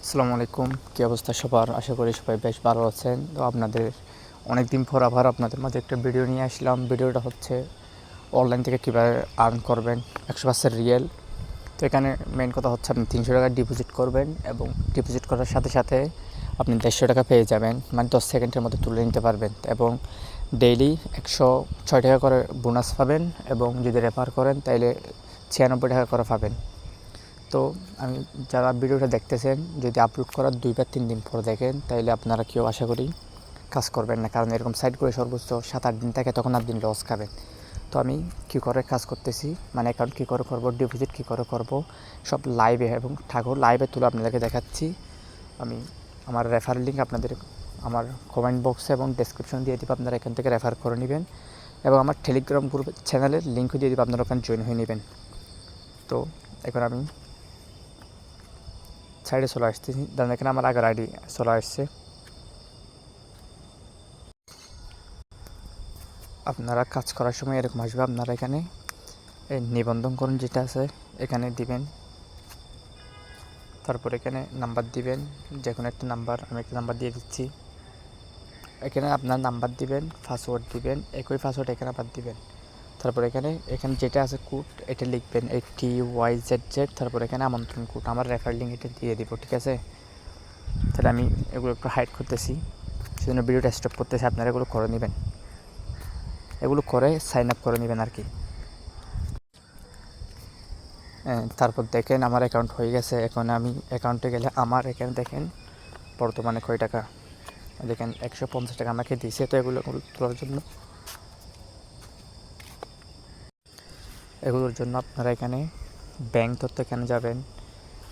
আসসালামু আলাইকুম। কী অবস্থা সবার? আশা করি সবাই বেশ ভালো আছেন। তো আপনাদের অনেক দিন পর আবার আপনাদের মাঝে একটা ভিডিও নিয়ে আসলাম। ভিডিওটা হচ্ছে অনলাইন থেকে কীভাবে আর্ন করবেন 100% রিয়েল। তো এখানে মেন কথা হচ্ছে আপনি 300 টাকা ডিপোজিট করবেন এবং ডিপোজিট করার সাথে সাথে আপনি 150 টাকা পেয়ে যাবেন, মানে 10 সেকেন্ডের মধ্যে তুলে নিতে পারবেন এবং ডেইলি 106 টাকা করে বোনাস পাবেন এবং যদি রেফার করেন তাইলে 96 টাকা করে পাবেন। তো আমি যারা ভিডিওটা দেখতেছেন, যদি আপলোড করার 2 বা 3 দিন পর দেখেন তাইলে আপনারা কেউ আশা করি কাজ করবেন না, কারণ এরকম সাইট করে সর্বোচ্চ 7-8 দিন থাকে, তখন আপনি লস খাবেন। তো আমি কী করে কাজ করতেছি, মানে অ্যাকাউন্ট কী করে করবো, ডিপোজিট কী করে করবো, সব লাইভে এবং লাইভে তুলে আপনাদেরকে দেখাচ্ছি। আমি আমার রেফার লিঙ্ক আপনাদের আমার কমেন্ট বক্সে এবং ডেসক্রিপশন দিয়ে দিব, আপনারা এখান থেকে রেফার করে নেবেন এবং আমার টেলিগ্রাম গ্রুপ চ্যানেলের লিঙ্কও দিয়ে দিব, আপনারা ওখানে জয়েন হয়ে নেবেন। তো এখন আমি সাইডে চলে আসতেছি, ধরেন এখানে আমার আগের আইডি চলে আসছে। আপনারা কাজ করার সময় এরকম আসবে, আপনারা এখানে নিবন্ধন করুন যেটা আছে এখানে দিবেন, তারপর এখানে নাম্বার দিবেন, যে কোনো একটা নাম্বার, আমি একটা নাম্বার দিয়ে দিচ্ছি। এখানে আপনার নাম্বার দিবেন, পাসওয়ার্ড দিবেন, একই পাসওয়ার্ড এখানে আবার দিবেন। তারপর এখানে যেটা আছে কোড এটা লিখবেন, TYZZ, তারপর এখানে আমন্ত্রণ কোড, আমার রেফার লিঙ্ক এটা দিয়ে দিব, ঠিক আছে? তাহলে আমি এগুলো একটু হাইড করতেছি, সেজন্য ভিডিওটা স্টপ করতেছি। আপনারা এগুলো করে নেবেন, এগুলো করে সাইন আপ করে নেবেন আর কি। তারপর দেখেন আমার অ্যাকাউন্ট হয়ে গেছে। এখন আমি অ্যাকাউন্টে গেলে আমার এখানে দেখেন বর্তমানে কয় টাকা, দেখেন 150 টাকা আমাকে দিয়েছে। তো এগুলোর জন্য আপনারা এখানে ব্যাংক তথ্য এখানে যাবেন,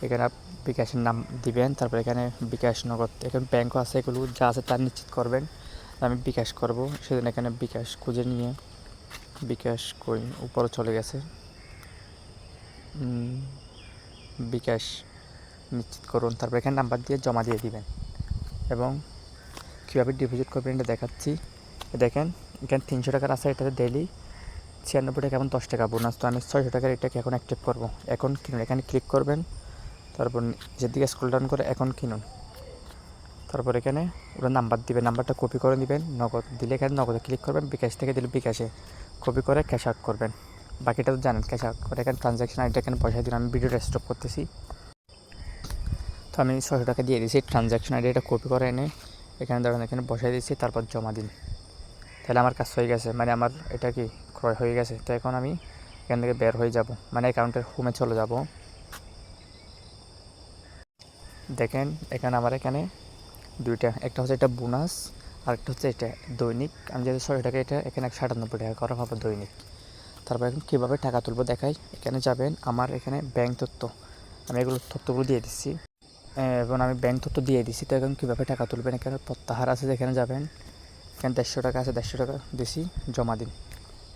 এখানে বিকাশের নাম দিবেন, তারপর এখানে বিকাশ নগদ, এখানে ব্যাংকও আছে, এগুলো যা আছে তা নিশ্চিত করবেন। আমি বিকাশ করব, সেজন্য এখানে বিকাশ খুঁজে নিয়ে বিকাশ কই উপরে চলে গেছে, বিকাশ নিশ্চিত করুন, তারপর এখানে নাম্বার দিয়ে জমা দিয়ে দিবেন এবং কীভাবে ডিপোজিট করবেন এটা দেখাচ্ছি। দেখেন এখানে 300 টাকার আছে, এটাতে ডেইলি 96 টাকা এবং 10 টাকা বোনাস। তো আমি 600 টাকার এটাকে এখন অ্যাক্টিভ করব। এখন কিনুন, এখানে ক্লিক করবেন, তারপর যেদিকে স্ক্রল ডাউন করে এখন কিনুন, তারপর এখানে ওরা নাম্বার দিবে, নাম্বারটা কপি করে নেবেন। নগদ দিলে এখানে নগদে ক্লিক করবেন, বিকাশ থেকে দিলে বিকাশে কপি করে ক্যাশ আউট করবেন। বাকিটা তো জানেন, ক্যাশ আউট করে এখানে ট্রানজ্যাকশন আইডিটা এখানে বসাই দিন। আমি ভিডিওটা স্টপ করতেছি। তো আমি 600 টাকা দিয়ে দিয়েছি, ট্রানজ্যাকশন আইডি এটা কপি করে এনে এখানে ধরেন এখানে বসাই দিয়েছি, তারপর জমা দিন। তাহলে আমার কাজ হয়ে গেছে, মানে আমার এটা কি ক্রয় হয়ে গেছে। তো এখন আমি এখান থেকে বের হয়ে যাব, মানে অ্যাকাউন্টের হোমে চলে যাব। দেখেন এখানে আমার এখানে দুইটা, একটা হচ্ছে এটা বোনাস আর একটা হচ্ছে এটা দৈনিক। আমি যেহেতু 600 টাকা, এটা এখানে 198 টাকা করা পাবো দৈনিক। তারপর এখন কীভাবে টাকা তুলবো দেখাই। এখানে যাবেন, আমার এখানে ব্যাংক তথ্য, আমি এগুলো তথ্যগুলো দিয়ে দিচ্ছি এবং আমি ব্যাংক তথ্য দিয়ে দিচ্ছি। তো এখন কীভাবে টাকা তুলবেন, এখানে প্রত্যাহার আছে, যেখানে যাবেন এখানে 150 টাকা আছে, 150 টাকা দিছি, জমা দিন।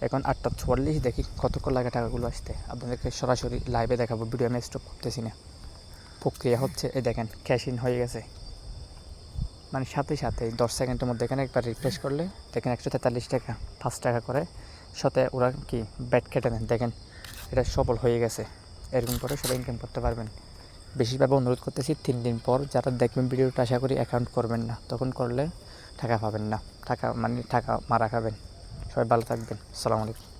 এখন 8:44, দেখি কতক্ষণ লাগে টাকাগুলো আসতে। আপনাদেরকে সরাসরি লাইভে দেখাবো, ভিডিও আমি স্টপ করতেছি না। প্রক্রিয়া হচ্ছে, এই দেখেন ক্যাশ ইন হয়ে গেছে, মানে সাথে সাথে 10 সেকেন্ডের মধ্যে। এখানে একবার রিফ্রেশ করলে দেখেন 143 টাকা 5 টাকা করে সাথে ওরা কি ব্যাট কেটে নেন। দেখেন এটা সফল হয়ে গেছে। এরকম করে সবাই ইনকাম করতে পারবেন। বেশিরভাগ অনুরোধ করতেছি 3 দিন পর যারা দেখবেন ভিডিওটা, আশা করি অ্যাকাউন্ট করবেন না, তখন করলে টাকা পাবেন না, টাকা মারা খাবেন। সবাই ভালো থাকবেন। আসসালামু আলাইকুম।